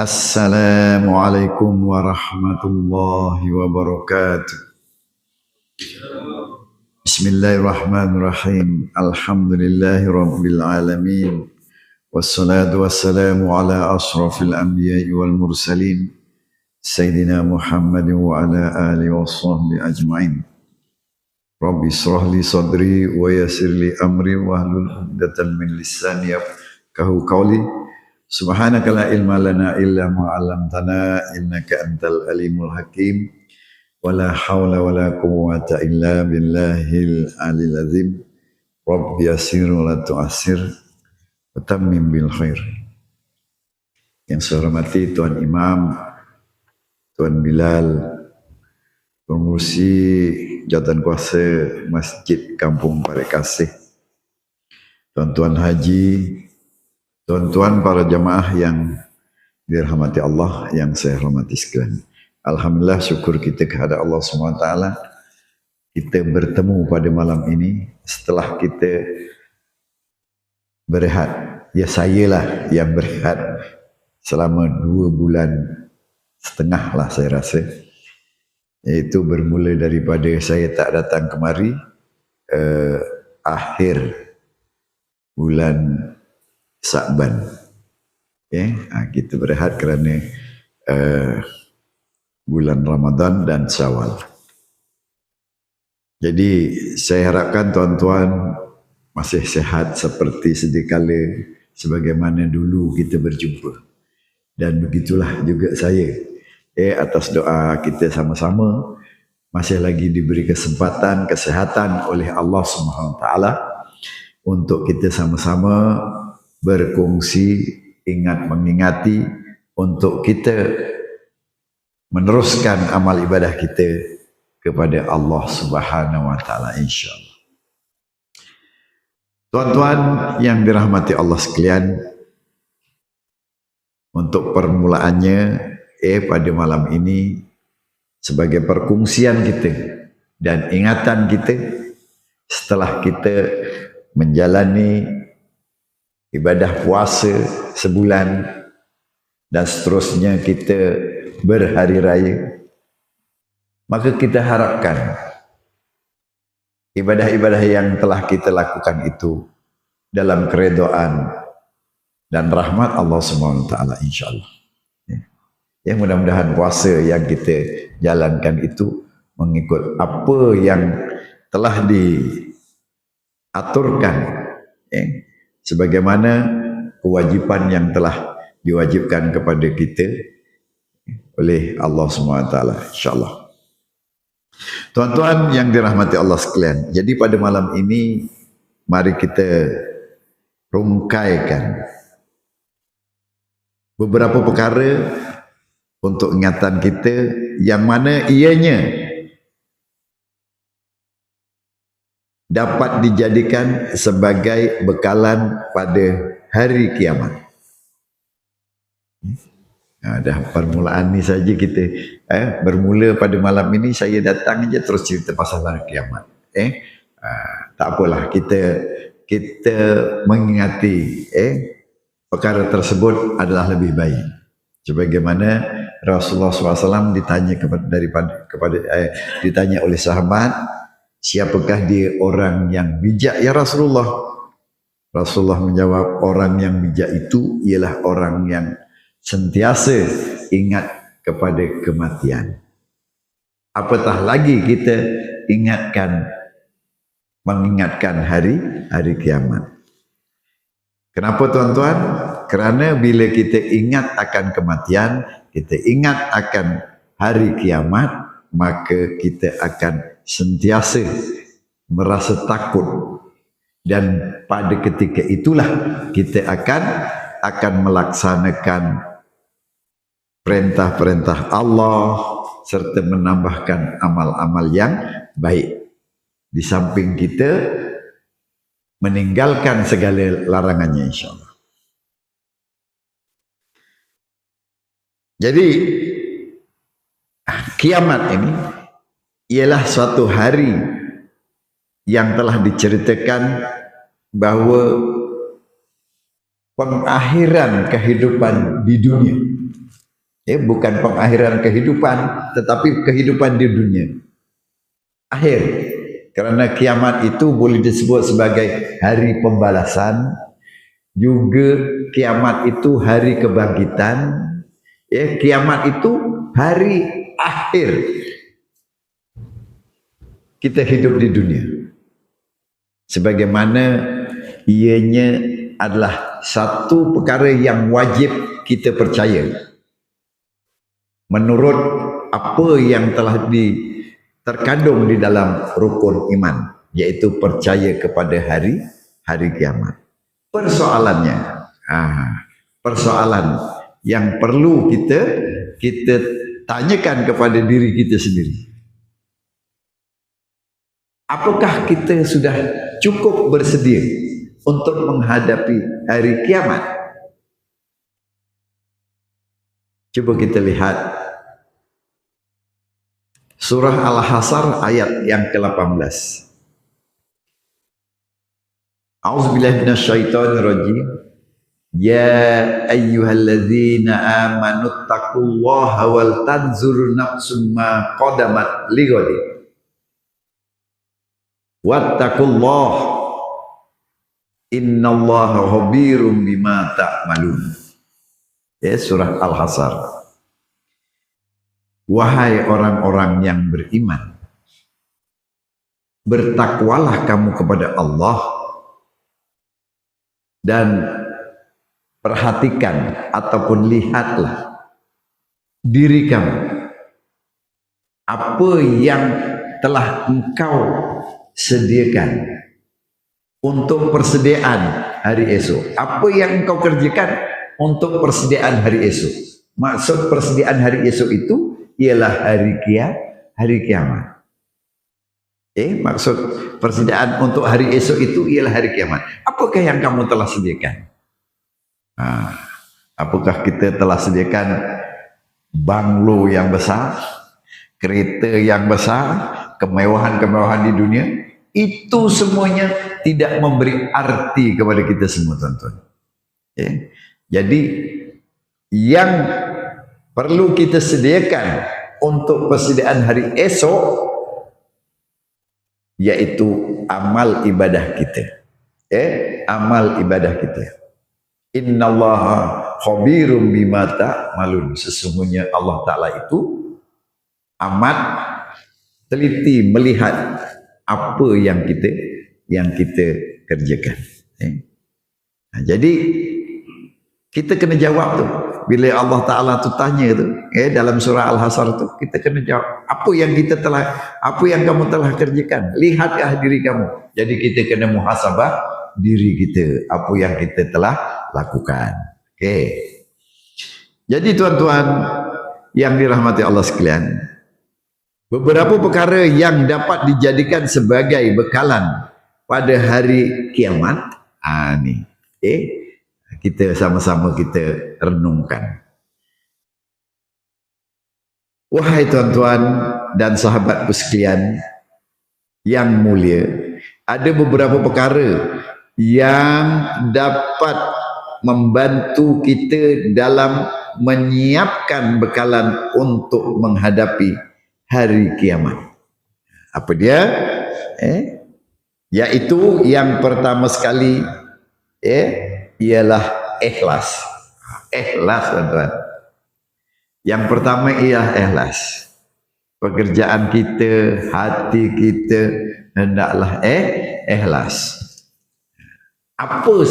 Assalamualaikum warahmatullahi wabarakatuh. Bismillahirrahmanirrahim. Alhamdulillahi rabbil alamin. Wassalatu wassalamu ala ashrafil anbiya'i wal mursalin. Sayyidina Muhammadin wa ala alihi wa sahbihi ajma'in. Rabbi israh li sadri wa yassir li amri wahlul 'uqdatam min lisani yafqahu qawli. Subhanaka la ilma lana illa ma 'allamtana innaka antal alimul hakim. Wala haula wala quwwata illa billahil aliyil azim. Rabbi yassir wa la tu'assir wa tammim bil khair. Yang saya hormati Tuan Imam, Tuan Bilal, Pengurusi Jawatan Kuasa Masjid Kampung Parekasih, Tuan-tuan haji, tuan-tuan para jamaah yang dirahmati Allah, yang saya hormati sekalian. Alhamdulillah, syukur kita kepada Allah SWT. Kita bertemu pada malam ini setelah kita berehat. Ya, sayalah yang berehat selama 2 bulan setengah lah saya rasa. Iaitu bermula daripada saya tak datang kemari akhir bulan Sa'ban. Okay? Kita berehat kerana bulan Ramadan dan Syawal. Jadi saya harapkan tuan-tuan masih sehat seperti sedia kala sebagaimana dulu kita berjumpa. Dan begitulah juga saya. Atas doa kita sama-sama masih lagi diberi kesempatan, kesehatan oleh Allah SWT untuk kita sama-sama berkongsi, ingat mengingati untuk kita meneruskan amal ibadah kita kepada Allah Subhanahu wa taala, insyaallah. Tuan-tuan yang dirahmati Allah sekalian, untuk permulaannya pada malam ini sebagai perkongsian kita dan ingatan kita setelah kita menjalani ibadah puasa sebulan dan seterusnya kita berhari raya, maka kita harapkan ibadah-ibadah yang telah kita lakukan itu dalam keredaan dan rahmat Allah SWT, insyaAllah. Ya, mudah-mudahan puasa yang kita jalankan itu mengikut apa yang telah diaturkan, sebagaimana kewajiban yang telah diwajibkan kepada kita oleh Allah SWT, insyaAllah. Tuan-tuan yang dirahmati Allah sekalian, jadi pada malam ini mari kita rungkaikan beberapa perkara untuk ingatan kita yang mana ianya dapat dijadikan sebagai bekalan pada hari kiamat. Dah permulaan ni saja kita bermula pada malam ini. Saya datang je terus cerita pasal hari kiamat. Tak apalah, kita mengingati perkara tersebut adalah lebih baik. Sebagaimana Rasulullah SAW ditanya ditanya oleh sahabat, siapakah dia orang yang bijak ya Rasulullah? Rasulullah menjawab, orang yang bijak itu ialah orang yang sentiasa ingat kepada kematian. Apatah lagi kita mengingatkan hari kiamat. Kenapa tuan-tuan? Kerana bila kita ingat akan kematian, kita ingat akan hari kiamat, maka kita akan sentiasa merasa takut. Dan pada ketika itulah kita akan melaksanakan perintah-perintah Allah serta menambahkan amal-amal yang baik. Di samping kita meninggalkan segala larangannya, insyaAllah. Jadi kiamat ini ialah suatu hari yang telah diceritakan bahawa pengakhiran kehidupan di dunia Bukan pengakhiran kehidupan, tetapi kehidupan di dunia. Akhir. Karena kiamat itu boleh disebut sebagai hari pembalasan, juga kiamat itu hari kebangkitan, kiamat itu hari akhir kita hidup di dunia. Sebagaimana ianya adalah satu perkara yang wajib kita percaya menurut apa yang telah terkandung di dalam rukun iman, yaitu percaya kepada hari kiamat. Persoalan yang perlu kita tanyakan kepada diri kita sendiri. Apakah kita sudah cukup bersedia untuk menghadapi hari kiamat? Coba kita lihat surah Al-Hasr ayat yang ke-18. A'udzubillahi minasyaitonirrajim. Ya ayyuhalladzina amanu taqullaha wal tanzur nafsum ma qadamat lighadin. Wattaqullaha innallaha khabirum bima ta'malun. Surah Al-Hasr. Wahai orang-orang yang beriman, bertakwalah kamu kepada Allah dan perhatikan ataupun lihatlah diri kamu, apa yang telah engkau sediakan untuk persediaan hari esok. Apa yang engkau kerjakan untuk persediaan hari esok. Maksud persediaan hari esok itu ialah hari kiamat. Maksud persediaan untuk hari esok itu ialah hari kiamat. Apakah yang kamu telah sediakan? Apakah kita telah sediakan banglo yang besar, kereta yang besar, kemewahan-kemewahan di dunia? Itu semuanya tidak memberi arti kepada kita semua, tuan-tuan. Jadi yang perlu kita sediakan untuk persediaan hari esok yaitu amal ibadah kita. Amal ibadah kita. Innallaha khabirum bima ta'malun. Sesungguhnya Allah Ta'ala itu amat teliti melihat apa yang kita kerjakan. Jadi kita kena jawab tu. Bila Allah Ta'ala tu tanya tu, dalam surah Al-Hasr tu, kita kena jawab apa yang kamu telah kerjakan. Lihatkah diri kamu. Jadi kita kena muhasabah diri kita, apa yang kita telah lakukan. Jadi tuan-tuan yang dirahmati Allah sekalian, beberapa perkara yang dapat dijadikan sebagai bekalan pada hari kiamat, kita sama-sama kita renungkan. Wahai tuan-tuan dan sahabatku sekalian yang mulia, ada beberapa perkara yang dapat membantu kita dalam menyiapkan bekalan untuk menghadapi hari kiamat. Apa dia? Yaitu yang pertama sekali ialah ikhlas. Ikhlas, tuan-tuan. Yang pertama ialah ikhlas. Pekerjaan kita, hati kita hendaklah ikhlas. Apa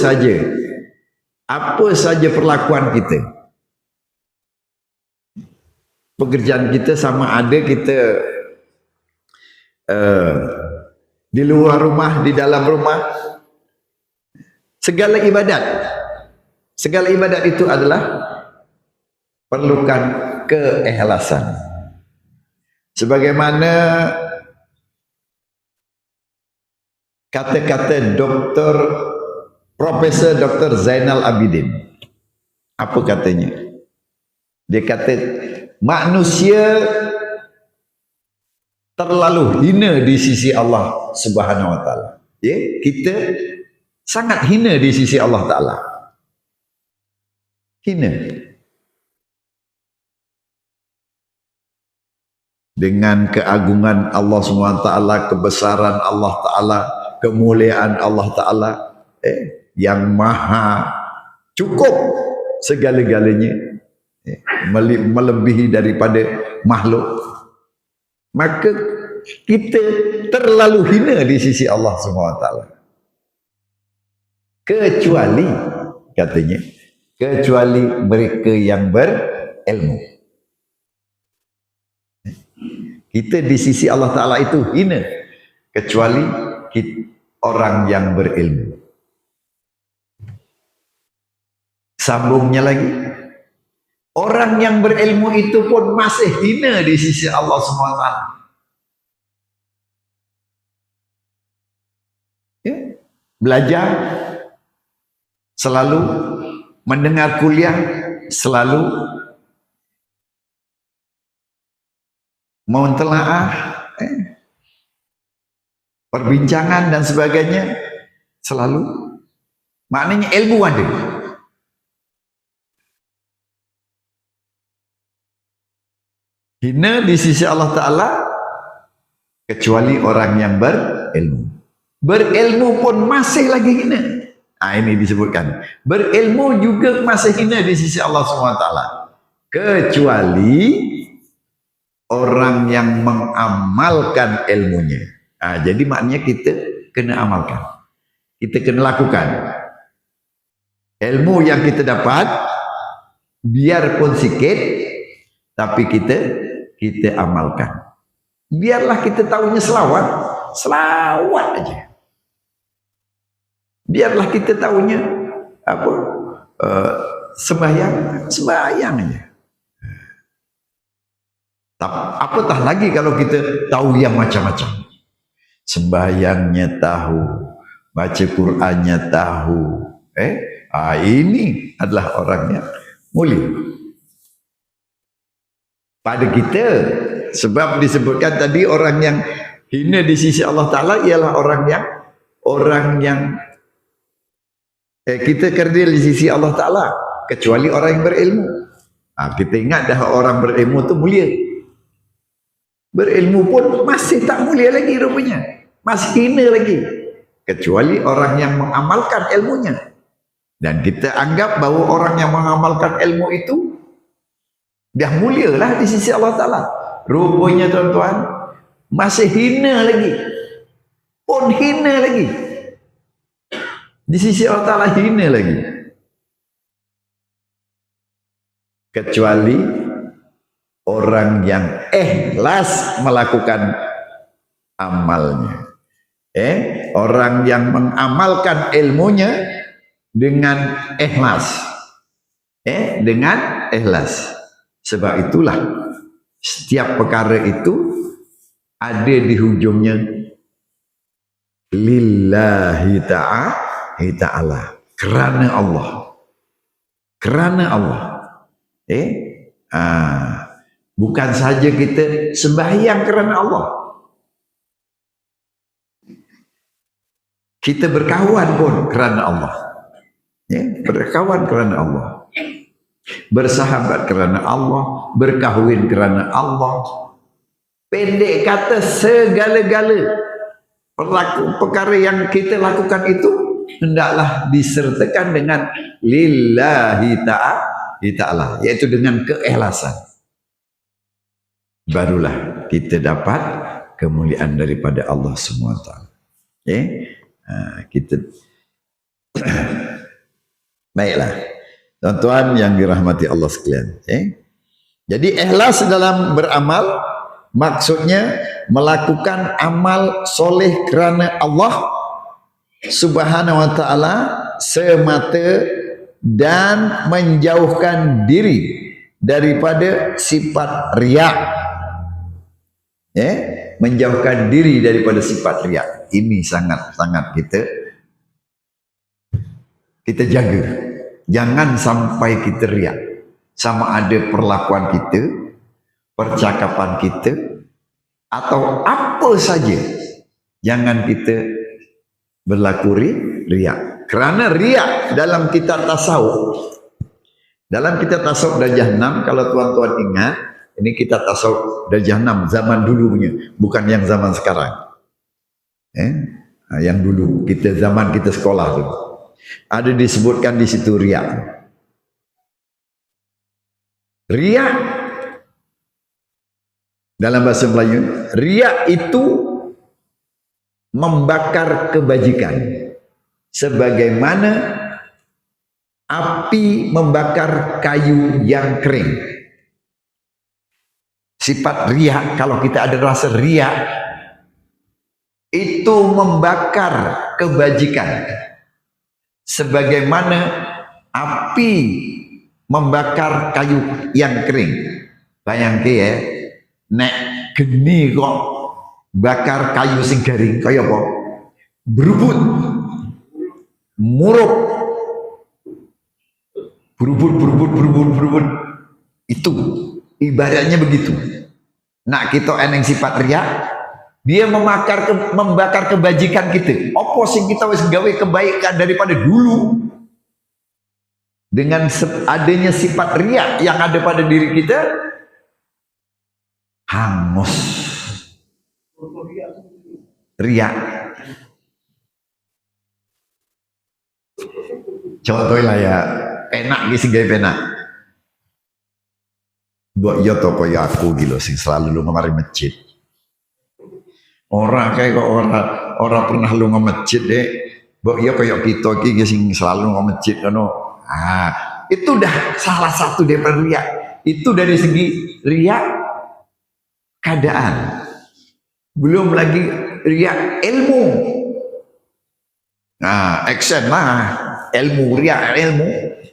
saja perlakuan kita. Pekerjaan kita sama ada kita di luar rumah, di dalam rumah. Segala ibadat itu adalah perlukan keikhlasan. Sebagaimana kata-kata Profesor Dr. Zainal Abidin. Apa katanya? Dia kata manusia terlalu hina di sisi Allah Subhanahu wa taala. Kita sangat hina di sisi Allah Ta'ala. Hina. dengan keagungan Allah SWT, kebesaran Allah Ta'ala, kemuliaan Allah Ta'ala, yang maha cukup segala-galanya, melebihi daripada makhluk, maka kita terlalu hina di sisi Allah SWT. Kecuali, katanya, kecuali mereka yang berilmu. Kita di sisi Allah Ta'ala itu hina, kecuali orang yang berilmu. Sambungnya lagi, orang yang berilmu itu pun masih hina di sisi Allah SWT. Ya, belajar, selalu mendengar kuliah, selalu mau telaah, perbincangan dan sebagainya, selalu, maknanya ilmu ada. Hina di sisi Allah Ta'ala, kecuali orang yang berilmu. Berilmu pun masih lagi hina. Ini disebutkan, berilmu juga masih hina di sisi Allah SWT, kecuali orang yang mengamalkan ilmunya. Jadi maknanya kita kena amalkan, kita kena lakukan ilmu yang kita dapat, biarpun sikit, tapi kita amalkan. Biarlah kita tahunya selawat aja. Biarlah kita tahunya apa, sembahyang aja. Apatah lagi kalau kita tahu yang macam-macam. Sembahyangnya tahu, baca Qur'annya tahu. Ini adalah orang yang mulia pada kita. Sebab disebutkan tadi, orang yang hina di sisi Allah Ta'ala ialah orang yang kita kerdil di sisi Allah Ta'ala, kecuali orang yang berilmu. Kita ingat dah, orang berilmu itu mulia. Berilmu pun masih tak mulia lagi rupanya, masih hina lagi, kecuali orang yang mengamalkan ilmunya. Dan kita anggap bahawa orang yang mengamalkan ilmu itu dah mulia lah di sisi Allah Ta'ala. Rupanya tuan-tuan, masih hina lagi, pun hina lagi di sisi Allah Ta'ala, hina lagi, kecuali orang yang ikhlas melakukan amalnya. Orang yang mengamalkan ilmunya dengan ikhlas. Dengan ikhlas. Sebab itulah setiap perkara itu ada di hujungnya lillahi ta'ala, kerana Allah. Kerana Allah. Bukan saja kita sembahyang kerana Allah, kita berkawan pun kerana Allah. Berkawan kerana Allah, bersahabat kerana Allah, berkahwin kerana Allah. Pendek kata, segala-gala perkara yang kita lakukan itu hendaklah disertakan dengan lillahi ta'ala, iaitu dengan keikhlasan. Barulah kita dapat kemuliaan daripada Allah SWT. Kita baiklah, tuan-tuan yang dirahmati Allah sekalian. Jadi ikhlas dalam beramal maksudnya melakukan amal soleh kerana Allah Subhanahu wa ta'ala semata, dan menjauhkan diri daripada sifat riak. Menjauhkan diri daripada sifat riak. Ini sangat-sangat kita jaga. Jangan sampai kita riak. Sama ada perlakuan kita, percakapan kita, atau apa saja, jangan kita berlaku riak. Kerana riak dalam kitab tasawuf, dalam kitab tasawuf Darajah 6, kalau tuan-tuan ingat, Ini kita tasawuf dari jahanam zaman dulu punya, bukan yang zaman sekarang. Yang dulu kita zaman kita sekolah tuh. Ada disebutkan di situ riya. Riya dalam bahasa Melayu, riya itu membakar kebajikan sebagaimana api membakar kayu yang kering. Sifat riya, kalau kita ada rasa riya, itu membakar kebajikan sebagaimana api membakar kayu yang kering. Bayangke ya, nek geni kok bakar kayu sing garing kaya apa? Berubut, murup, berubut. Itu ibaratnya begitu. Nah, kita eneng sifat riya, dia membakar kebajikan kita. Apa sing kita wis gawe kebaikan daripada dulu. Dengan adanya sifat riya yang ada pada diri kita, hangus. Riya. Contohnya ya, penak gitu gawe penak. Buat yo toko ya aku gitu sing selalu lu ngemari masjid. Orang kayak kok orang pernah lu nge-masjid deh. Mbok yo kayak kita iki sing selalu nge-masjid kono. Itu udah salah satu dari riya. Itu dari segi riya keadaan. Belum lagi riya ilmu. Nah, action lah ilmu, riya ilmu.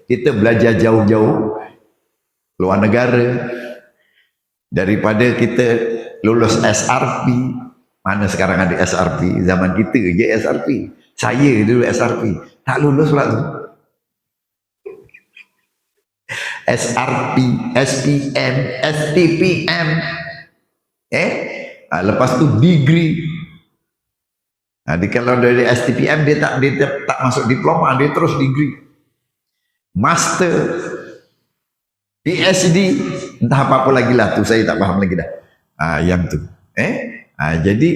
Kita belajar jauh-jauh luar negara daripada kita lulus SRP. Mana sekarang ada SRP? Zaman kita je SRP. Saya dulu SRP. Tak lulus pula tu. SRP, SPM, STPM. Lepas tu degree. Kalau dari STPM dia tak masuk diploma, dia terus degree. Master, PhD, entah apa-apa lagi lah tu, saya tak paham lagi dah. Yang tu. Jadi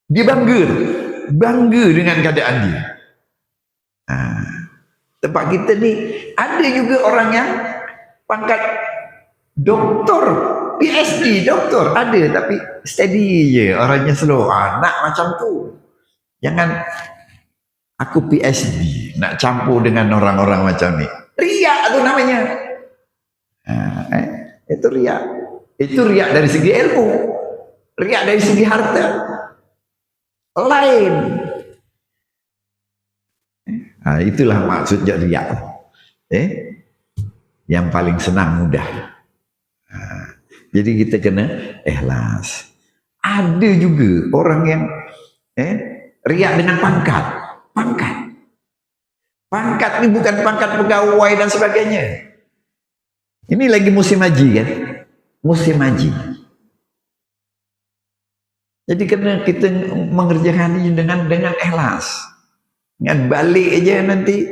dia bangga dengan keadaan dia. Tempat kita ni ada juga orang yang pangkat doktor, PhD, doktor ada, tapi steady je, orangnya slow. Nak macam tu. Jangan aku PhD nak campur dengan orang-orang macam ni. Riak tu namanya. Itu riak. Itu riak dari segi ilmu, riak dari segi harta. Lain. Itulah maksudnya riak. Yang paling senang mudah. Jadi kita kena ikhlas. Ada juga orang yang riak dengan pangkat. Pangkat ini bukan pangkat pegawai dan sebagainya. Ini lagi musim haji kan? Musim haji. Jadi kena kita mengerjakan ini dengan ikhlas. Dengan balik aja nanti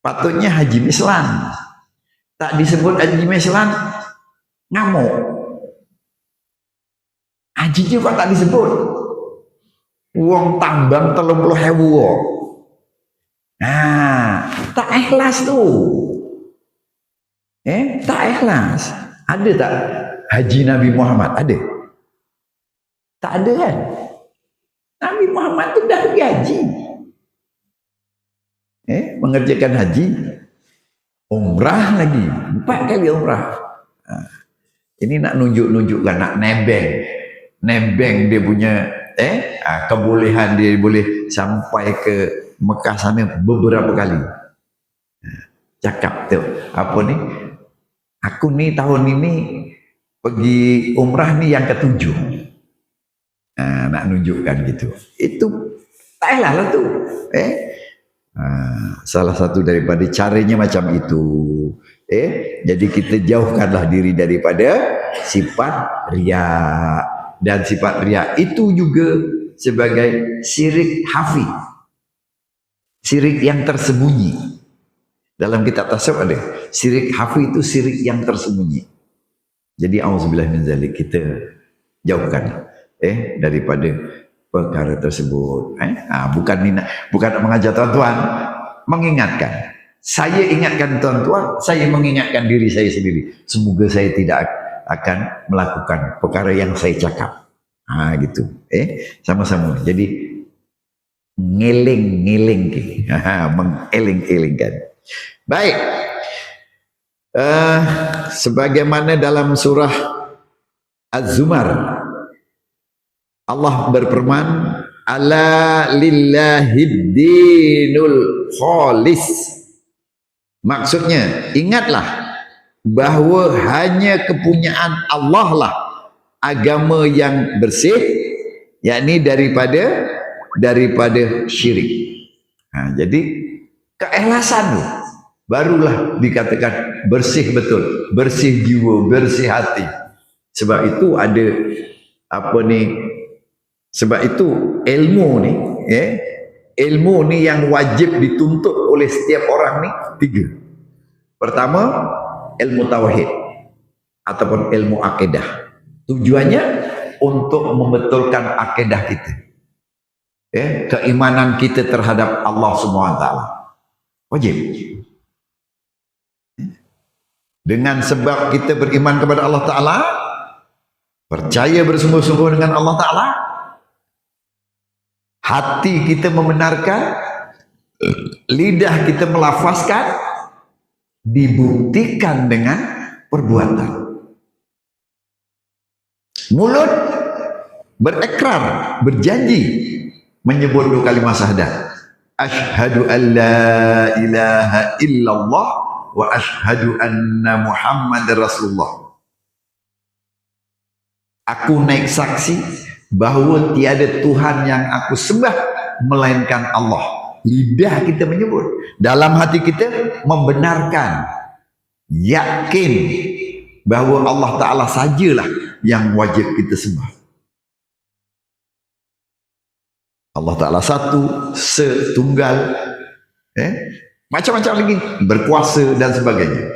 patutnya haji mislan. Tak disebut haji mislan, ngamuk. Haji juga tak disebut. Uang tambang 30.000. Tak ikhlas tu. Tak ikhlas. Ada tak haji Nabi Muhammad? Ada? Tak ada kan? Nabi Muhammad tu dah pergi haji. Mengerjakan haji. Umrah lagi. 4 kali umrah. Ini nak nunjuk-nunjukkan, nak nebeng dia punya kebolehan dia boleh sampai ke Mekah sana beberapa kali. Cakap tu, apa ni? Aku ni tahun ini pergi umrah ni yang ke-7. Nak nunjukkan gitu. Itu tak lah tu. Salah satu daripada caranya macam itu. Jadi kita jauhkanlah diri daripada sifat riya. Dan sifat riya itu juga sebagai syirik hafi. Syirik yang tersembunyi. Dalam kitab tasawuf ada syirik hafi itu syirik yang tersembunyi. Jadi auzubillah min zalik, kita jauhkan daripada perkara tersebut. Bukan mengajar tuan-tuan, mengingatkan. Saya ingatkan tuan-tuan, saya mengingatkan diri saya sendiri. Semoga saya tidak akan melakukan perkara yang saya cakap. Gitu. Sama-sama. Jadi ngeling-ngeling, mengeling-elingkan. Baik. Sebagaimana dalam surah Az-Zumar, Allah berfirman, ala lillahid dinul khalis. Maksudnya, ingatlah bahwa hanya kepunyaan Allah lah agama yang bersih, yakni daripada syirik. Jadi keikhlasan tu barulah dikatakan bersih betul, bersih jiwa, bersih hati. Sebab itu ada sebab itu ilmu ni yang wajib dituntut oleh setiap orang ni 3. Pertama, ilmu tauhid ataupun ilmu akidah. Tujuannya untuk membetulkan akidah kita. Keimanan kita terhadap Allah SWT. Wajib. Dengan sebab kita beriman kepada Allah Ta'ala, percaya bersungguh-sungguh dengan Allah Ta'ala, hati kita membenarkan, lidah kita melafazkan, dibuktikan dengan perbuatan. Mulut berekrar, berjanji, menyebut 2 kalimat syahadat. Asyhadu an la ilaha illallah wa asyhadu anna Muhammadar Rasulullah. Aku naik saksi bahawa tiada Tuhan yang aku sembah melainkan Allah. Lidah kita menyebut, dalam hati kita membenarkan, yakin bahawa Allah Ta'ala sajalah yang wajib kita sembah. Allah Ta'ala satu, setunggal, macam-macam lagi, berkuasa dan sebagainya.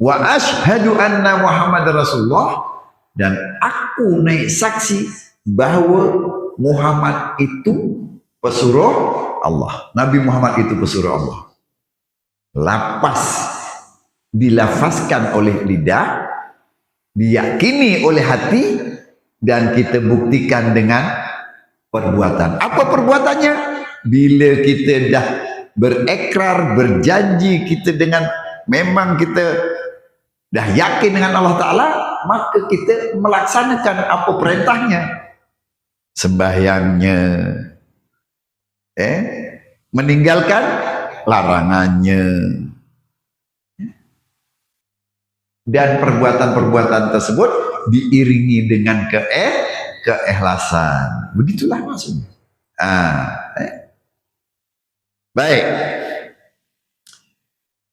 Wa asyhadu anna Muhammadar Rasulullah, dan aku naik saksi bahawa Muhammad itu pesuruh Allah. Nabi Muhammad itu pesuruh Allah. Lapas dilafazkan oleh lidah, diyakini oleh hati, dan kita buktikan dengan perbuatan. Apa perbuatannya? Bila kita dah berekrar, berjanji kita dengan memang kita dah yakin dengan Allah Ta'ala, maka kita melaksanakan apa perintahnya. Sembahyangnya, meninggalkan larangannya. Dan perbuatan-perbuatan tersebut diiringi dengan keikhlasan. Begitulah maksudnya. Baik.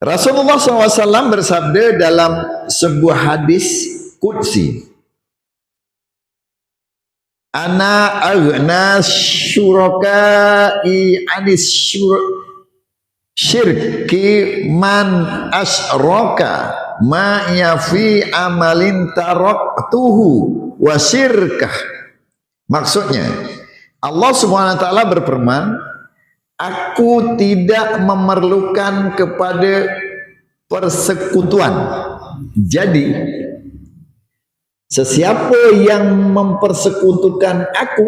Rasulullah SAW bersabda dalam sebuah hadis qudsi, ana aghna syuraka'i anis syirki man asyraka ma yafi amalin taraktuhu wa syirkah. Maksudnya, Allah SWT berfirman, aku tidak memerlukan kepada persekutuan. Jadi, sesiapa yang mempersekutukan aku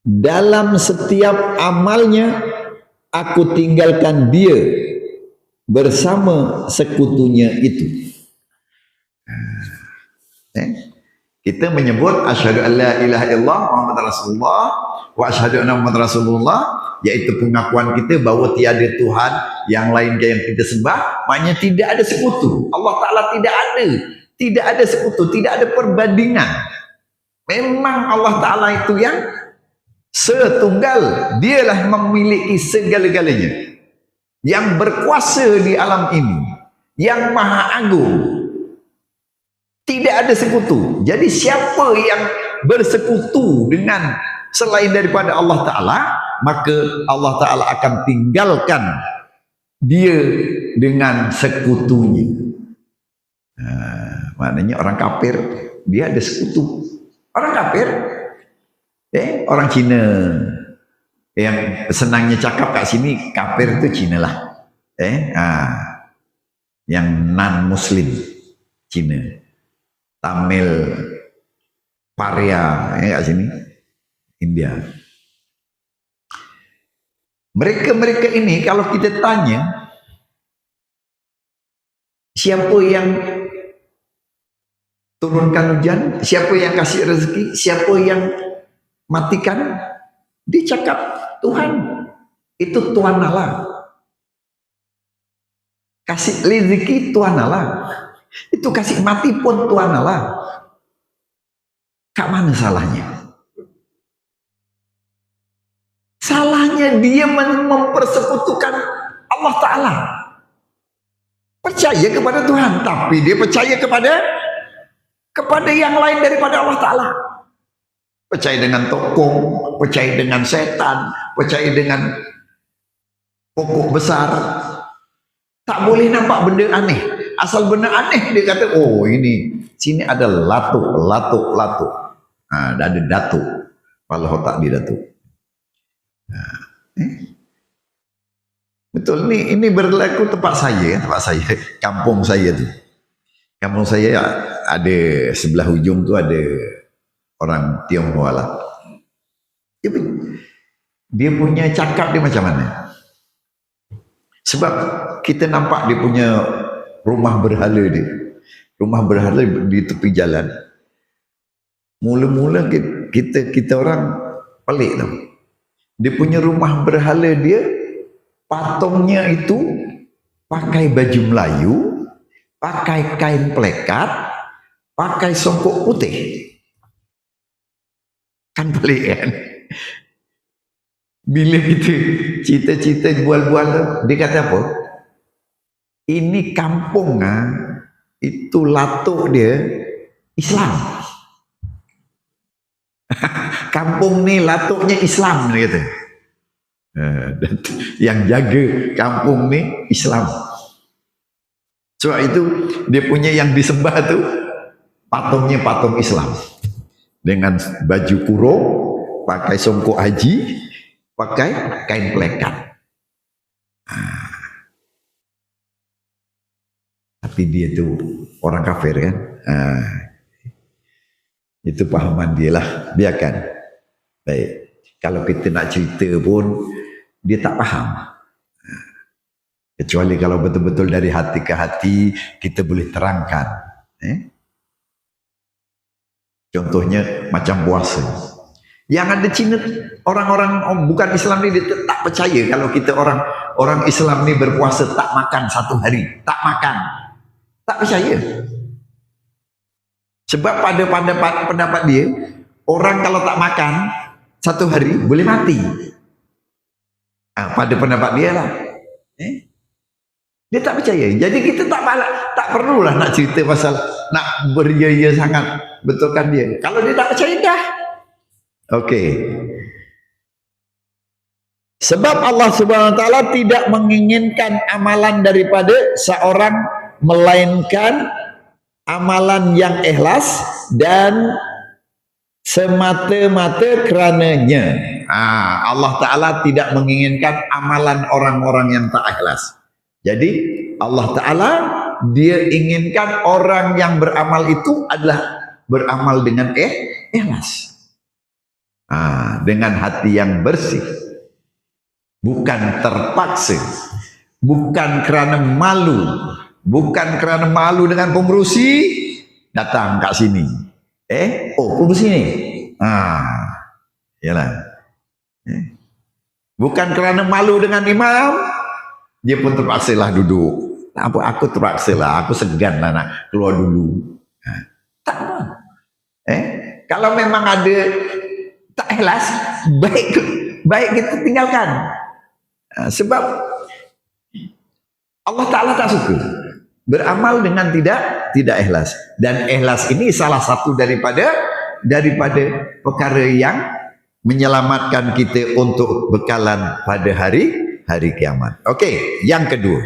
dalam setiap amalnya, aku tinggalkan dia bersama sekutunya itu. Kita menyebut asyhadu an la ilaha illallah Muhammadar Rasulullah wa asyhadu anna Muhammadar Rasulullah, yaitu pengakuan kita bahawa tiada Tuhan yang lain yang kita sembah, maknanya tidak ada sekutu. Allah Ta'ala tidak ada sekutu, tidak ada perbandingan. Memang Allah Ta'ala itu yang setunggal, dialah memiliki segala-galanya, yang berkuasa di alam ini, yang maha agung, tidak ada sekutu. Jadi siapa yang bersekutu dengan selain daripada Allah Ta'ala, maka Allah Ta'ala akan tinggalkan dia dengan sekutunya. Maknanya orang kafir dia ada sekutu. Orang kafir, orang Cina yang senangnya cakap kat sini kafir itu Cina lah. Yang non Muslim Cina, Tamil, Paria kat sini India. Mereka ini kalau kita tanya siapa yang turunkan hujan, siapa yang kasih rezeki, siapa yang matikan, dia cakap Tuhan. Itu Tuhan Allah. Kasih rezeki Tuhan Allah. Itu kasih mati pun Tuhan Allah. Kak mana salahnya? Salahnya dia mempersekutukan Allah Ta'ala. Percaya kepada Tuhan, tapi dia percaya kepada yang lain daripada Allah Ta'ala. Percaya dengan tokoh, percaya dengan setan, percaya dengan pokok besar. Tak boleh nampak benda aneh. Asal benda aneh dia kata, oh ini, sini ada latuk. Ada datuk. Kepala otak dia datuk. Betul, ini berlaku tempat saya, kampung saya tu. Kampung saya ada sebelah hujung tu ada orang Tionghoa lah. Dia punya cakap dia macam mana? Sebab kita nampak dia punya rumah berhala dia. Rumah berhala di tepi jalan. Mula-mula kita orang pelik tau. Dia punya rumah berhala dia, patungnya itu pakai baju Melayu, pakai kain plekat, pakai songkok putih. Kan pelik kan? Bila kita cita-cita bual-bual, dia kata apa? Ini kampung itu latuk dia Islam. Kampung ni latuknya Islam dia kata. Yang jaga kampung ni Islam. Sebab itu dia punya yang disembah tu patungnya patung Islam. Dengan baju kurung, pakai songkok haji, pakai kain plekat. Tapi dia tu orang kafir kan. Itu pahaman dia lah, biarkan. Baik, kalau kita nak cerita pun dia tak faham. Kecuali kalau betul-betul dari hati ke hati kita boleh terangkan. Contohnya macam puasa. Yang ada Cina, orang-orang bukan Islam ni dia tak percaya kalau kita orang Islam ni berpuasa tak makan satu hari, tak makan, tak percaya. Sebab pada pendapat dia, orang kalau tak makan satu hari boleh mati. Pada pendapat dia lah. Dia tak percaya. Jadi kita tak perlulah nak cerita pasal nak beria-ia sangat betulkan dia. Kalau dia tak percaya dah. Okey. Sebab Allah Subhanahu Wa Taala tidak menginginkan amalan daripada seorang melainkan amalan yang ikhlas dan semata-mata kerananya. Allah Ta'ala tidak menginginkan amalan orang-orang yang tak ikhlas. Jadi Allah Ta'ala dia inginkan orang yang beramal itu adalah beramal dengan ikhlas. Dengan hati yang bersih. Bukan terpaksa. Bukan kerana malu. Bukan kerana malu dengan pengerusi datang kat sini. Pengerusi ni. Yalah. Bukan kerana malu dengan imam, dia pun terpaksa lah duduk. Aku terpaksa lah, aku segan lah nak keluar dulu. Tak apa. Kalau memang ada tak ikhlas, baik kita tinggalkan. Sebab Allah Ta'ala tak suka beramal dengan tidak ikhlas. Dan ikhlas ini salah satu daripada perkara yang menyelamatkan kita untuk bekalan pada hari hari kiamat. Okey, yang kedua.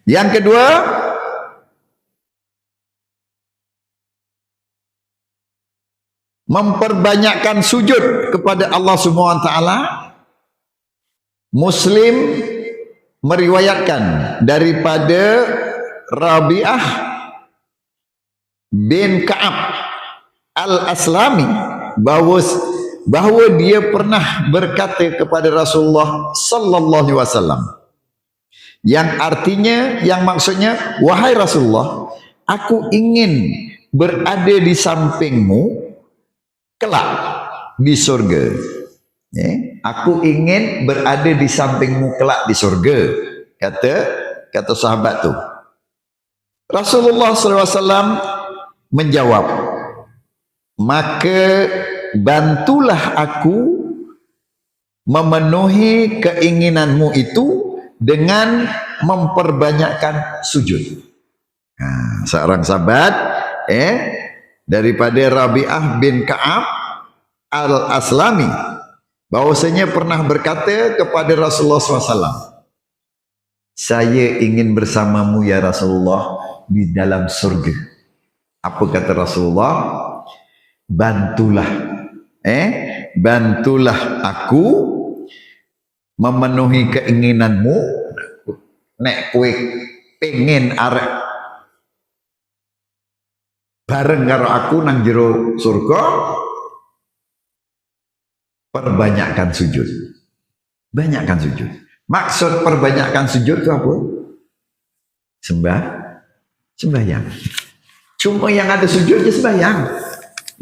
Yang kedua, memperbanyakkan sujud kepada Allah Subhanahu wa taala. Muslim meriwayatkan daripada Rabi'ah bin Ka'ab Al-Aslami bahawa dia pernah berkata kepada Rasulullah sallallahu alaihi wasallam, yang artinya, yang maksudnya, wahai Rasulullah, aku ingin berada di sampingmu kelak di surga. Aku ingin berada di sampingmu kelak di surga, kata sahabat tu. Rasulullah SAW menjawab, maka bantulah aku memenuhi keinginanmu itu dengan memperbanyakkan sujud. Seorang sahabat daripada Rabi'ah bin Ka'ab Al-Aslami bahwasanya pernah berkata kepada Rasulullah SAW, saya ingin bersamamu ya Rasulullah di dalam surga. Apa kata Rasulullah? Bantulah aku memenuhi keinginanmu. Nek kowe pengen arek bareng karo aku nang jero surga, perbanyakkan sujud. Banyakkan sujud. Maksud perbanyakkan sujud itu apa? Sembahyang. Cuma yang ada sujud je sembahyang.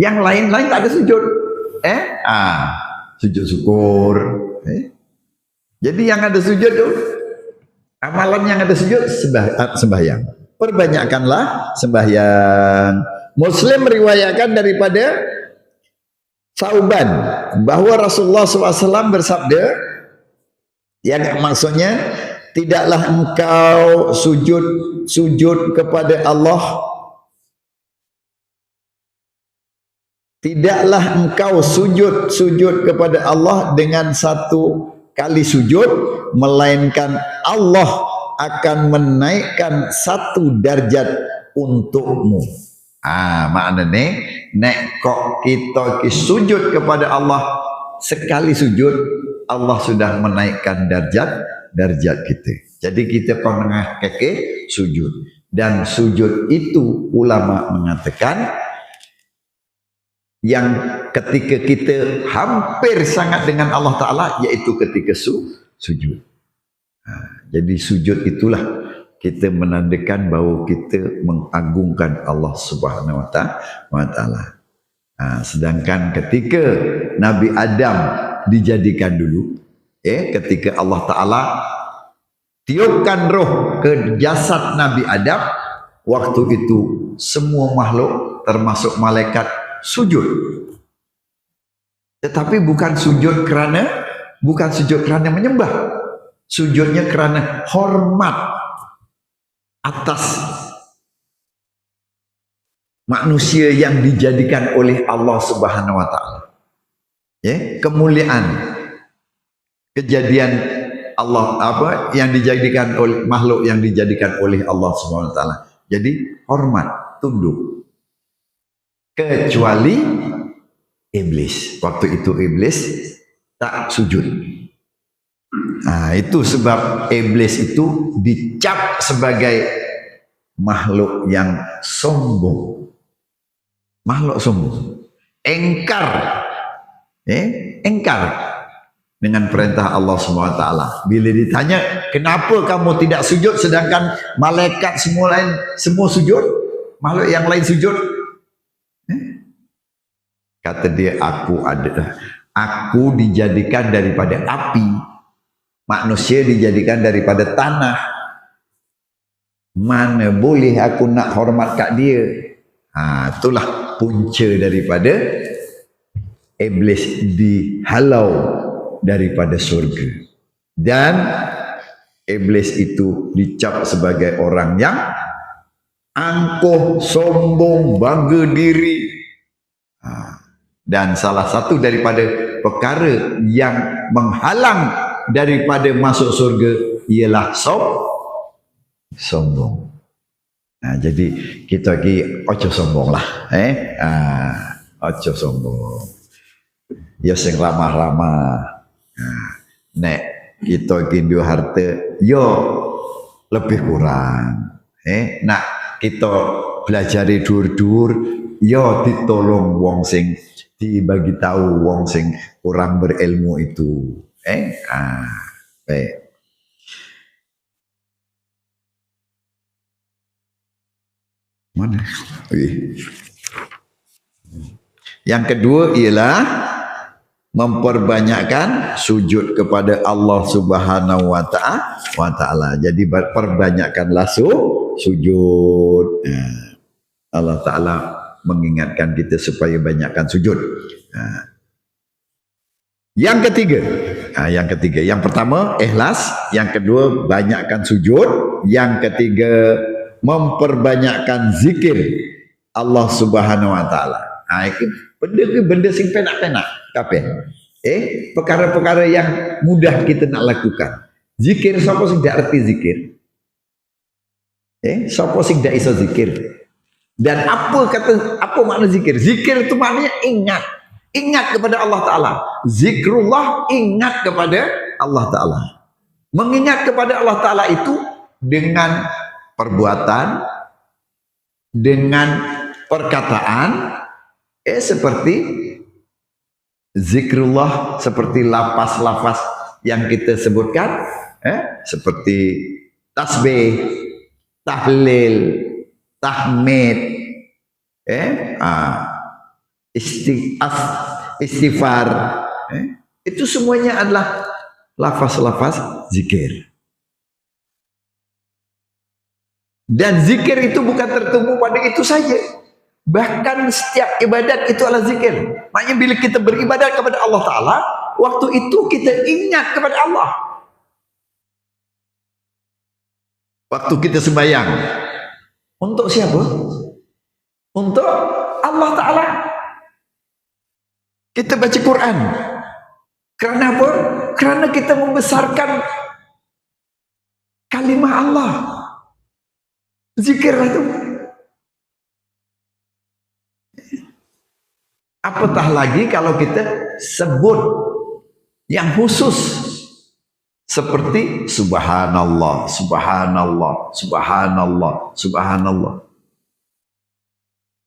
Yang lain-lain tak ada sujud. Sujud syukur. Jadi yang ada sujud tu, amalan yang ada sujud sembahyang. Perbanyakkanlah sembahyang. Muslim meriwayatkan daripada Sauban bahwa Rasulullah SAW bersabda, yang maksudnya, tidaklah engkau sujud kepada Allah, tidaklah engkau sujud kepada Allah dengan satu kali sujud, melainkan Allah akan menaikkan satu darjat untukmu. Maknanya nek kok kita sujud kepada Allah sekali sujud, Allah sudah menaikkan darjat kita. Jadi kita pernah keke sujud, dan sujud itu ulama mengatakan yang ketika kita hampir sangat dengan Allah Ta'ala, yaitu ketika sujud. Jadi sujud itulah kita menandakan bahawa kita mengagungkan Allah Subhanahu wa Ta'ala. Sedangkan ketika Nabi Adam dijadikan dulu, ketika Allah Ta'ala tiupkan roh ke jasad Nabi Adam, waktu itu semua makhluk termasuk malaikat sujud. Tetapi bukan sujud kerana menyembah. Sujudnya kerana hormat atas manusia yang dijadikan oleh Allah Subhanahu wa Ta'ala. Kemuliaan kejadian Allah yang dijadikan oleh makhluk yang dijadikan oleh Allah Subhanahu wa Ta'ala. Jadi hormat, tunduk. Kecuali iblis. Waktu itu iblis tak sujud. Itu sebab iblis itu dicap sebagai makhluk yang sombong. Makhluk sombong. Engkar dengan perintah Allah SWT. Bila ditanya, kenapa kamu tidak sujud sedangkan malaikat semua sujud, makhluk yang lain sujud? Kata dia, aku dijadikan daripada api, manusia dijadikan daripada tanah. Mana boleh aku nak hormat kat dia? Itulah punca daripada iblis dihalau daripada surga. Dan iblis itu dicap sebagai orang yang angkuh, sombong, bangga diri. Dan salah satu daripada perkara yang menghalang daripada masuk surga ialah sombong. Nah, jadi kita lagi ojo sombong lah, ojo sombong. Ya sing ramah-ramah. Nah, nek kita lagi duwe harta, yo lebih kurang. Nak kita belajari dur-dur, yo ditolong wong sing dibagi tahu wong sing kurang berilmu itu. Baik. Mana? Yang kedua ialah memperbanyakkan sujud kepada Allah Subhanahu wa taala. Jadi perbanyakkanlah sujud. Allah taala mengingatkan kita supaya banyakkan sujud. Yang ketiga, yang pertama ikhlas, yang kedua banyakkan sujud, yang ketiga memperbanyakkan zikir Allah Subhanahu wa taala. Benda sing penak-penak kabeh. Perkara-perkara yang mudah kita nak lakukan. Zikir, sapa sing ndak arti zikir? Sapa sing ndak iso zikir? Dan apa makna zikir? Zikir itu maknanya ingat kepada Allah taala. Zikrullah, ingat kepada Allah taala. Mengingat kepada Allah taala itu dengan perbuatan, dengan perkataan, seperti zikrullah, seperti lafaz-lafaz yang kita sebutkan, seperti tasbih, tahlil, tahmid, istighfar, itu semuanya adalah lafaz-lafaz zikir. Dan zikir itu bukan tertumpu pada itu saja. Bahkan setiap ibadat itu adalah zikir. Makanya bila kita beribadat kepada Allah Ta'ala, waktu itu kita ingat kepada Allah. Waktu kita sembahyang, untuk siapa? Untuk Allah Ta'ala. Kita baca Quran. Kerana apa? Kerana kita membesarkan kalimah Allah. Zikirlah itu. Apatah lagi kalau kita sebut yang khusus seperti subhanallah, subhanallah, subhanallah, subhanallah.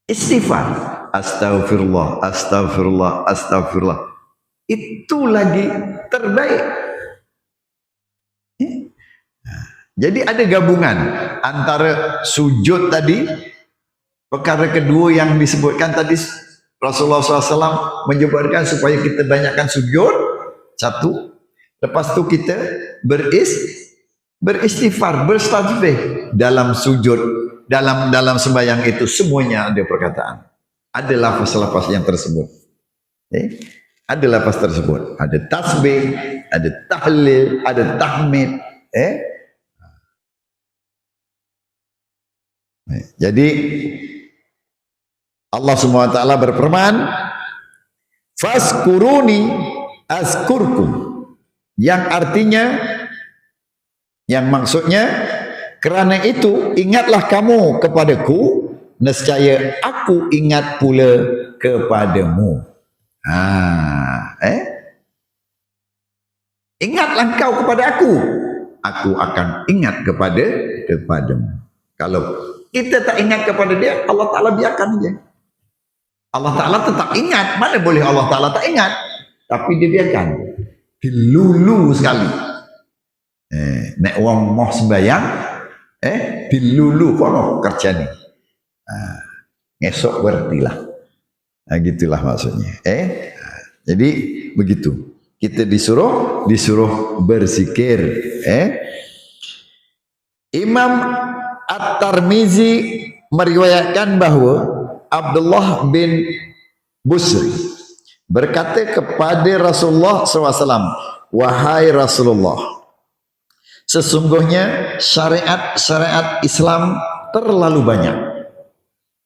Istighfar, astagfirullah, astagfirullah, astagfirullah. Itu lagi terbaik. Jadi ada gabungan antara sujud tadi, perkara kedua yang disebutkan tadi, Rasulullah SAW menyebutkan supaya kita banyakkan sujud, satu. Lepas tu kita beristighfar, bertasbih dalam sujud, dalam sembahyang itu semuanya ada perkataan. Ada lafaz-lafaz yang tersebut. Ada lafaz tersebut. Ada tasbih, ada tahlil, ada tahmid. Jadi Allah Subhanahu wa taala berfirman, "Faskuruni azkurkum." Yang artinya, yang maksudnya, kerana itu ingatlah kamu kepadaku, nescaya aku ingat pula kepadamu. Ingatlah engkau kepada aku akan ingat kepadamu. Kalau kita tak ingat kepada dia, Allah Ta'ala biarkan aja. Allah Ta'ala tetap ingat. Mana boleh Allah Ta'ala tak ingat? Tapi dia biarkan. Dilulu sekali. Nek wong mau sembahyang, dilulu kono kerja ni. Ngesok bertilah. Gitulah maksudnya. Jadi begitu. Kita disuruh berzikir. Imam At-Tirmizi meriwayatkan bahawa Abdullah bin Busri berkata kepada Rasulullah SAW, "Wahai Rasulullah, sesungguhnya syariat Islam terlalu banyak."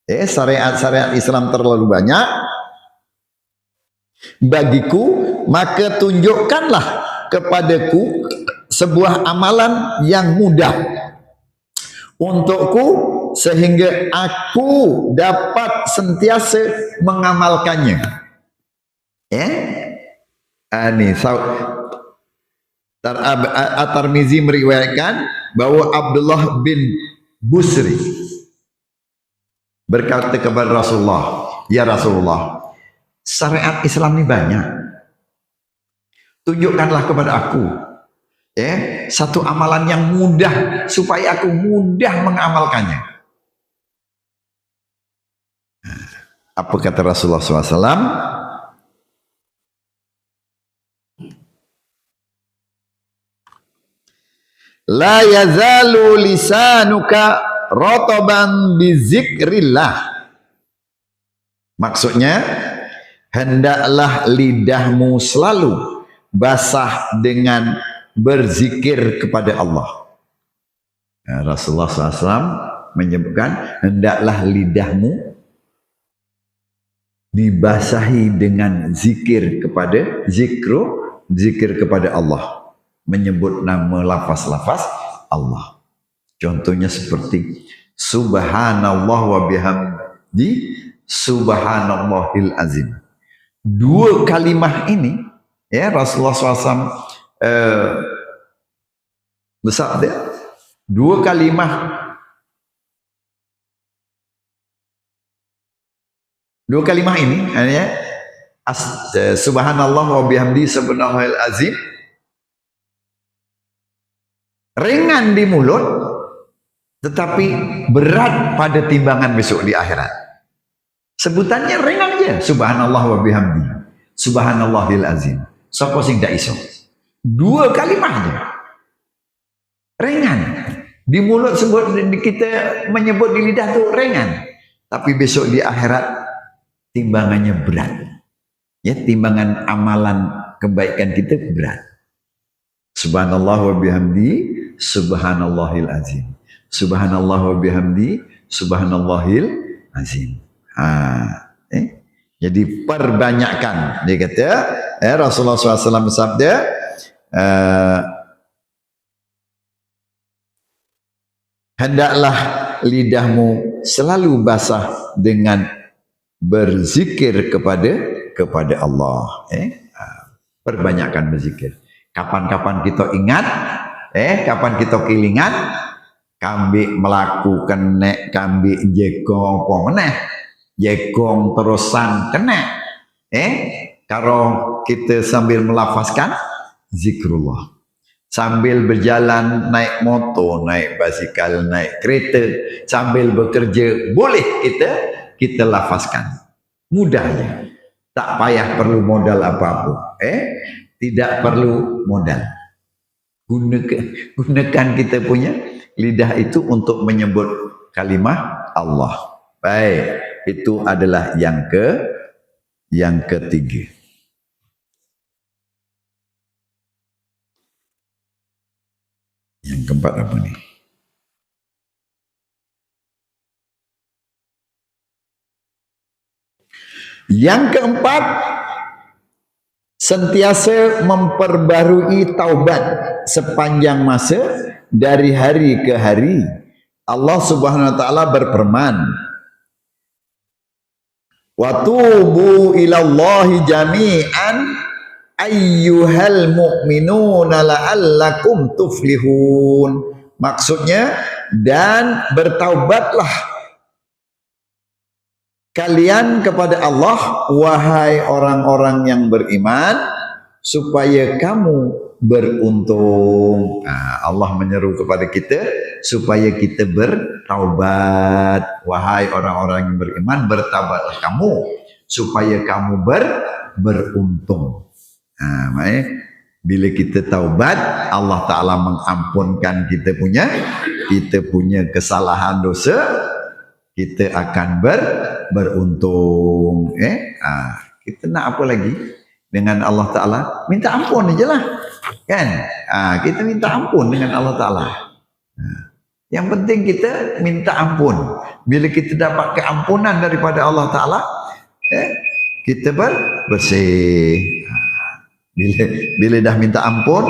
Syariat Islam terlalu banyak, bagiku, maka tunjukkanlah kepadaku sebuah amalan yang mudah untukku sehingga aku dapat sentiasa mengamalkannya. Ini At-Tirmizi meriwayatkan bahwa Abdullah bin Busri berkata kepada Rasulullah, ya Rasulullah, syariat Islam ini banyak. Tunjukkanlah kepada aku satu amalan yang mudah supaya aku mudah mengamalkannya. Apa kata Rasulullah SAW? La yazalu lisanuka rotoban bizikrillah. Maksudnya, hendaklah lidahmu selalu basah dengan berzikir kepada Allah. Rasulullah SAW menyebutkan, hendaklah lidahmu dibasahi dengan zikir kepada Allah. Menyebut nama lafaz-lafaz Allah. Contohnya seperti subhanallah wa bihamdi subhanallahil azim. Dua kalimah ini Rasulullah SAW bersabda, dua kalimah ini subhanallah wa bihamdi subhanallahil azim, ringan di mulut tetapi berat pada timbangan besok di akhirat. Sebutannya ringan aja, subhanallah wa bihamdi subhanallahil azim. Siapa sing ndak iso? Dua kalimahnya ringan di mulut, kita menyebut di lidah tuh ringan, tapi besok di akhirat timbangannya berat. Timbangan amalan kebaikan kita berat. Subhanallah wa bihamdi subhanallahil azim. Subhanallah wa bihamdi subhanallahil azim. Jadi perbanyakkan. Dia kata, Rasulullah SAW bersabda, hendaklah lidahmu selalu basah dengan berzikir kepada Allah. Perbanyakkan berzikir. Kapan-kapan kita ingat, kapan kita kelingan, kambi melakukan kambi jekong apa meneh, jekong terusan kena. Kalau kita sambil melafazkan zikrullah, sambil berjalan, naik motor, naik basikal, naik kereta, sambil bekerja, boleh kita lafazkan. Mudahnya, tak payah perlu modal apa-apa. Tidak perlu modal. Gunakan kita punya lidah itu untuk menyebut kalimah Allah. Baik, itu adalah yang ketiga. Yang keempat apa nih? Yang keempat, sentiasa memperbarui taubat sepanjang masa dari hari ke hari. Allah Subhanahu wa taala berfirman, wa tubu ilallahi jami'an ayyuhal mu'minuna la'allakum tuflihun. Maksudnya, dan bertaubatlah kalian kepada Allah, wahai orang-orang yang beriman, supaya kamu beruntung. Allah menyeru kepada kita supaya kita bertaubat. Wahai orang-orang yang beriman, bertaubatlah kamu supaya kamu beruntung. Makanya bila kita taubat, Allah Ta'ala mengampunkan kita punya kesalahan dosa, kita akan beruntung. Kita nak apa lagi dengan Allah Ta'ala? Minta ampun aja lah, kan? Kita minta ampun dengan Allah Ta'ala. Yang penting kita minta ampun. Bila kita dapat keampunan daripada Allah Ta'ala, kita bersih. Bila dah minta ampun,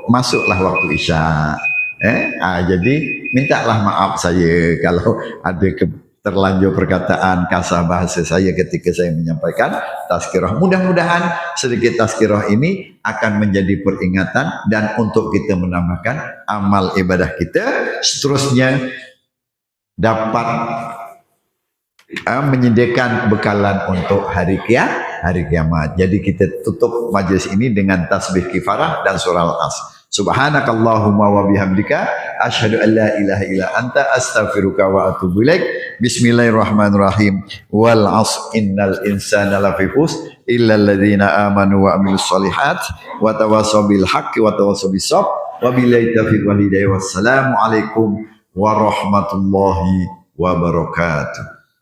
masuklah waktu Isya. Jadi mintalah maaf saya kalau ada terlanjur perkataan kasar bahasa saya ketika saya menyampaikan tazkirah. Mudah-mudahan sedikit tazkirah ini akan menjadi peringatan dan untuk kita menambahkan amal ibadah kita seterusnya dapat menyediakan bekalan untuk hari kiamat. Jadi kita tutup majlis ini dengan tasbih kifarah dan surah Al-As. Subhanakallahumma wa bihamdika asyhadu an la ilaha illa anta astaghfiruka wa atubu ilaik. Bismillahirrahmanirrahim. Wal 'asr innal insana lafi khusr illa alladziina amanu wa 'amilus shalihat wa tawassaw bil haqqi wa tawassaw bis sabr. Wa billahi taufiq wal hidayah. Wassalamu alaikum warahmatullahi wabarakatuh.